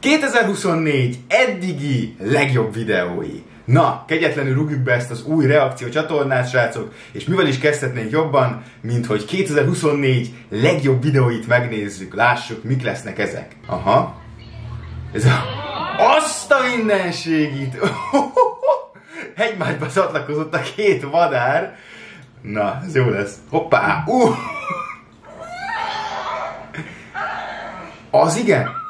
2024 eddigi legjobb videói. Na, kegyetlenül rúgjuk be ezt az új reakció csatornát, srácok, és mivel is kezdhetnénk jobban, mint hogy 2024 legjobb videóit megnézzük, lássuk, mik lesznek ezek. Aha. Ez a... Azt a mindenségit! Egymásba csatlakozott a két vadár. Na, ez jó lesz. Hoppá! Az igen?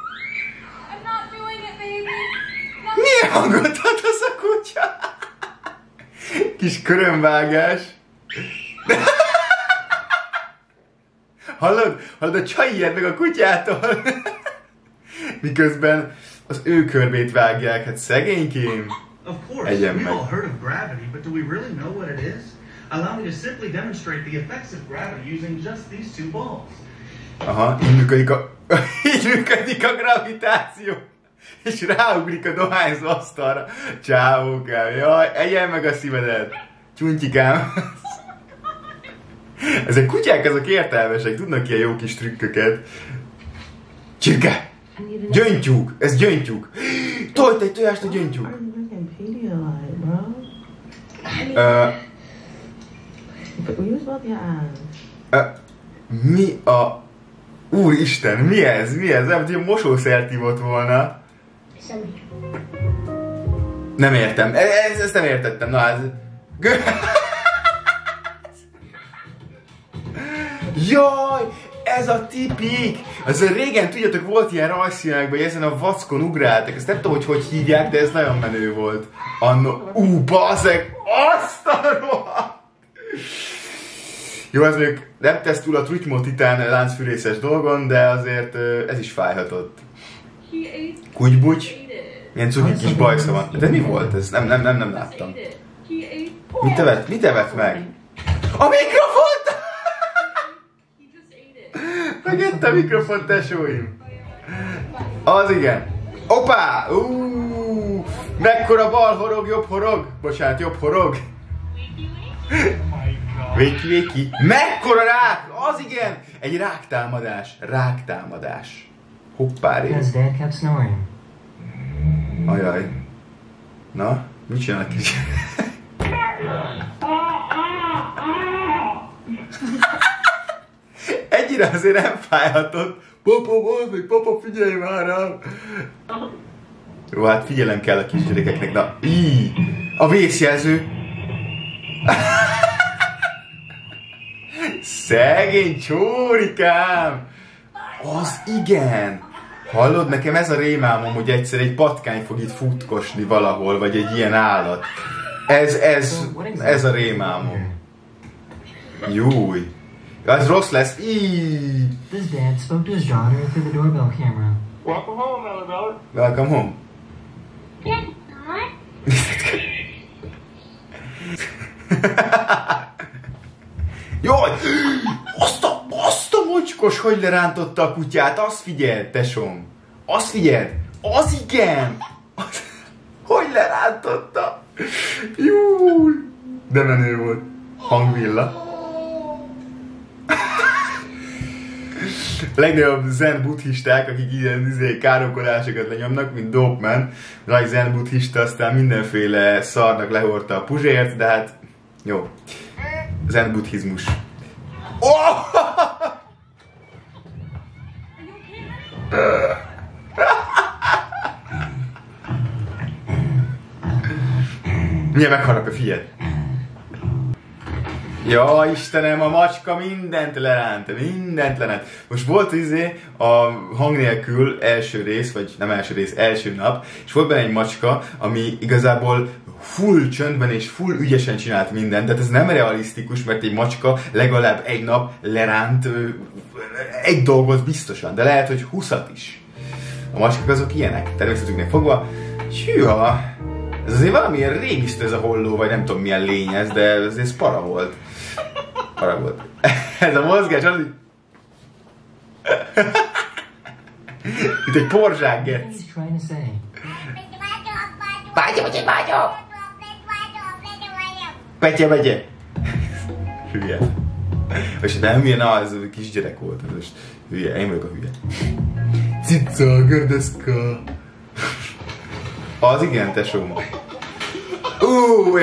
Milyen hangot ad az a kutya? Kis körömvágás. Hallod? Hallod, a csaj ijed meg a kutyától. Miközben az ő körbét vágják, hát szegénykém. Of course, we've all heard of gravity, but do we really know what it is? Allow me to simply demonstrate the effects of gravity using just these two balls. Aha, így működik a gravitáció. És ráugrik a dohányzó asztalra. Csávókám, jaj, egyen meg a szívedet. Csунtyikám. Ezek kutyák, azok értelmesek, tudnak ilyen jó kis trükköket. Csirke! Gyöngytyúk! Ez gyöngytyúk! Tolt egy tojást a gyöngytyúk! Mi a... Úristen, mi ez? Mi ez? Nem, hogy mosószert ivott volna. Nem értem. Ezt nem értettem. Na ez... Jaj! Ez a tipik! Az régen, tudjátok, volt ilyen rajzfilmekben, hogy ezen a vackon ugráltak. Ezt nem tudom, hogy hívják, de ez nagyon menő volt. Anno... Baszeg! Azt a rohadt! Jó, ez még nem tesz túl a trutymotitán láncfűrészes dolgon, de azért ez is fájhatott. Kutybuty. Milyen cuki kis bajsza van. De mi volt ez? Nem láttam. Mit evett meg? A mikrofont! Megette a mikrofont, tesóim. Az igen. Opá! Mekkora bal horog, jobb horog? Bocsánat, jobb horog. Véki. Mekkora rák! Az igen! Egy ráktámadás. Hoppáré. Ajaj. Na, mit csinálnak kis? Egyre azért nem fájhatott. Papa, figyelj már rám! Jó, hát figyelem kell a kisgyerekeknek. Na, a vészjelző. Szegény csórikám! Az igen! Hallod, nekem ez a rémálmom, hogy egyszer egy patkány fog itt futkosni valahol, vagy egy ilyen állat. Ez a rémálmom. Júj! Ez rossz lesz. This dad spoke to his daughter through the doorbell camera. Welcome home, Annabelle. Welcome home. Jaj! Azt a mocskos, hogy lerántotta a kutyát, azt figyeld, tesom. Azt figyeld. Az igen! Hogy lerántotta? Júj! De menő volt. Hangvilla. A legnagyobb zen buddhisták, akik ilyen káromkodásokat lenyomnak, mint Dopeman, nagy zen buddhista, aztán mindenféle szarnak lehordta a puzsért, de hát jó. Zen buddhizmus. Oh! Milyen megharapja, figyelj! Ja, Istenem, a macska mindent leránt. Most volt a hang nélkül első rész, vagy nem első rész, első nap, és volt benne egy macska, ami igazából full csöndben és full ügyesen csinált mindent, tehát ez nem realisztikus, mert egy macska legalább egy nap leránt egy dolgot biztosan, de lehet, hogy 20-at is. A macskák azok ilyenek, természetüknek fogva. Hűha! Ez azért valamilyen régisztő ez a holló, vagy nem tudom milyen lény ez, de ez para volt. Ez a mozgás az így... Itt egy porzsák, gec. Bágyom! Petye! Hülye. És nem hülye, na, ez kisgyerek volt. Most hülye, én vagyok a hülye. Cica, gördeszka. Az igen, tesóm.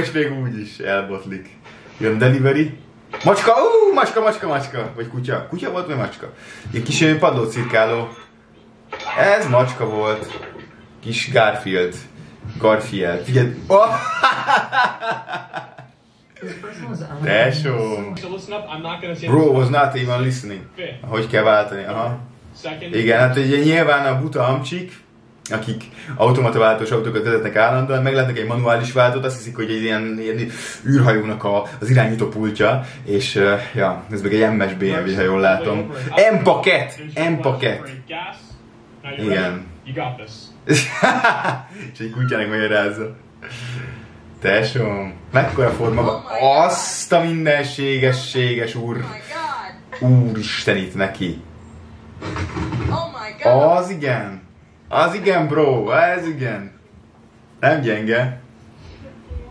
És még úgy is elbotlik. Jön delivery. Macska, macska. Vagy kutya. Kutya volt, vagy macska? Egy kis padlócirkáló. Ez macska volt. Kis Garfield. Figyelj. Oh! Tesóm. Bro was not even listening. Hogy kell váltani, aha. Igen, hát ugye nyilván a buta amcsik, akik automata váltós autókat vezetnek állandóan, meglátnak egy manuális váltót, azt hiszik, hogy egy ilyen űrhajónak az irányító pultja, és ja, ez meg egy MS BMW, ha jól látom. M-paket! Igen. És egy kutyának magyarázza. Tesóm, mekkora forma van? Azt a mindenséges úr. Úristen itt neki. Az igen, bro, ez igen. Nem gyenge.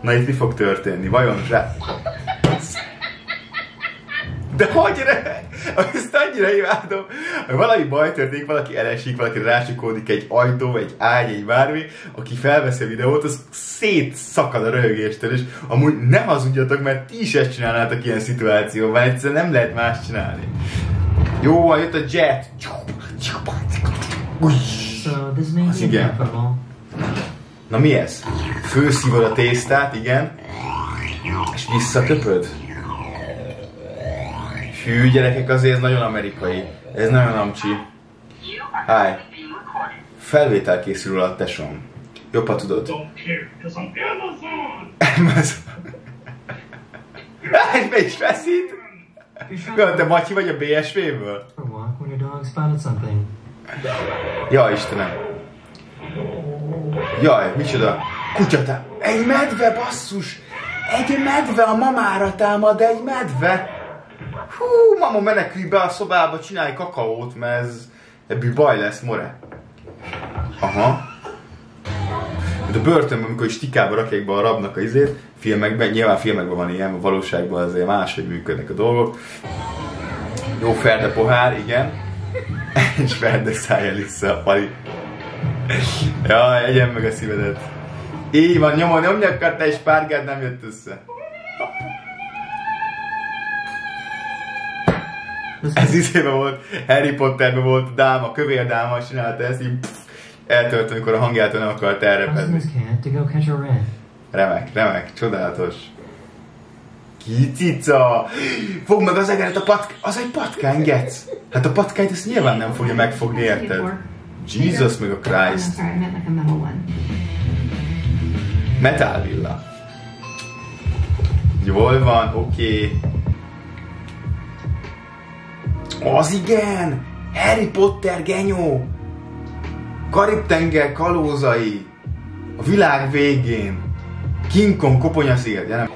Na itt mi fog történni? Vajon rá... De hogy ezt annyira imádom, hogy valami baj történik, valaki elesik, valaki rácsukódik egy ajtó, egy ágy, egy bármi, aki felveszi a videót, az szétszakad a röhögéstől, és amúgy nem hazudjatok, mert ti is ezt csinálnátok ilyen szituációban, egyszerűen nem lehet más csinálni. Jó, jött a jet. Az igen. Na mi ez? Főszívod a tésztát, igen. És visszaköpöd. Hű, gyerekek, azért ez nagyon amerikai. Ez nagyon amcsi. Hi. Felvétel készül róla, tesóm. Jobb, ha tudod. Amazon. És be is feszít? Te Matyi vagy a BSV-ből? Jaj, Istenem. Jaj, micsoda? Kutyatám. Egy medve, basszus! Egy medve, a mamára támad, egy medve! Hú, mama, menekülj be a szobába, csinálj kakaót, mert ebből baj lesz, more. Aha. De a börtönben, amikor is stikába rakják be a rabnak a izét, filmekben, nyilván filmekben van ilyen, a valóságban azért máshogy működnek a dolgok. Jó ferde pohár, igen. És ferde szállja vissza, Pali. Jaj, egyen meg a szívedet. Így van, nyomni akartál, és párgád nem jött össze. Ez izében volt, Harry Potterben volt dáma, kövér dáma, csinálta ezt, így eltört, amikor a hangjától nem akart elrepedni. Remek, csodálatos. Ki cica! Fogd meg az egeret a patkány, az egy patkány, gec! Hát a patkányt ezt nyilván nem fogja megfogni, érted? Jesus meg a Christ. Metal villa. Jól van, oké. Az igen! Harry Potter genyó! Karib-tenger kalózai! A világ végén! King Kong koponyasziget, gyere!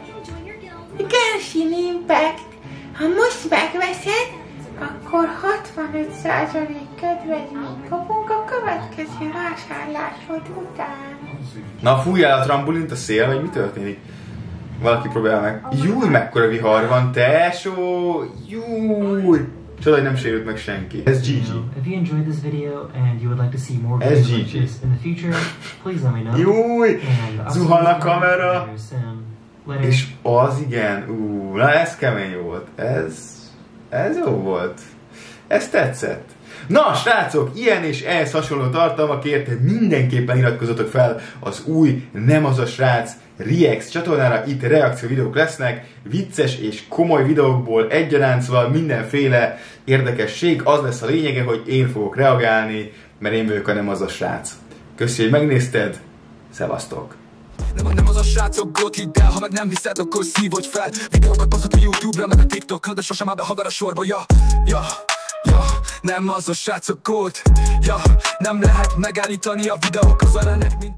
Genshin Impact! Ha most megveszed, akkor 65% kedvezményt kapunk a következő vásárlásod után. Na, fújjál a trambolint a szél, vagy mi történik? Valaki próbál meg. Júj, mekkora vihar van, tesó! Júj! Csoda, hogy nem sérült meg senki. Ez GG. If you enjoyed this video and you would like to see more videos like this in the future, please let me know. Júj! Zuhan a kamera! És az igen, na ez kemény volt. Ez jó volt. Ez tetszett. Na, srácok, ilyen és ehhez hasonló tartalmakért mindenképpen iratkozzatok fel az új Nem az a srác Reacts csatornára. Itt reakció videók lesznek, vicces és komoly videókból egyaránt, szóval mindenféle érdekesség. Az lesz a lényege, hogy én fogok reagálni, mert én vagyok a Nem az a srác. Köszi, hogy megnézted, szevasztok! Nem az a srácok gót, hidd el, ha meg nem hiszed, akkor szívódj fel. Videókat baszhat a YouTube-ra, meg a TikTokra, de sosem áll be haver a sorba, ja. Nem az a srácok gót, nem lehet megállítani a videók az elenek, mint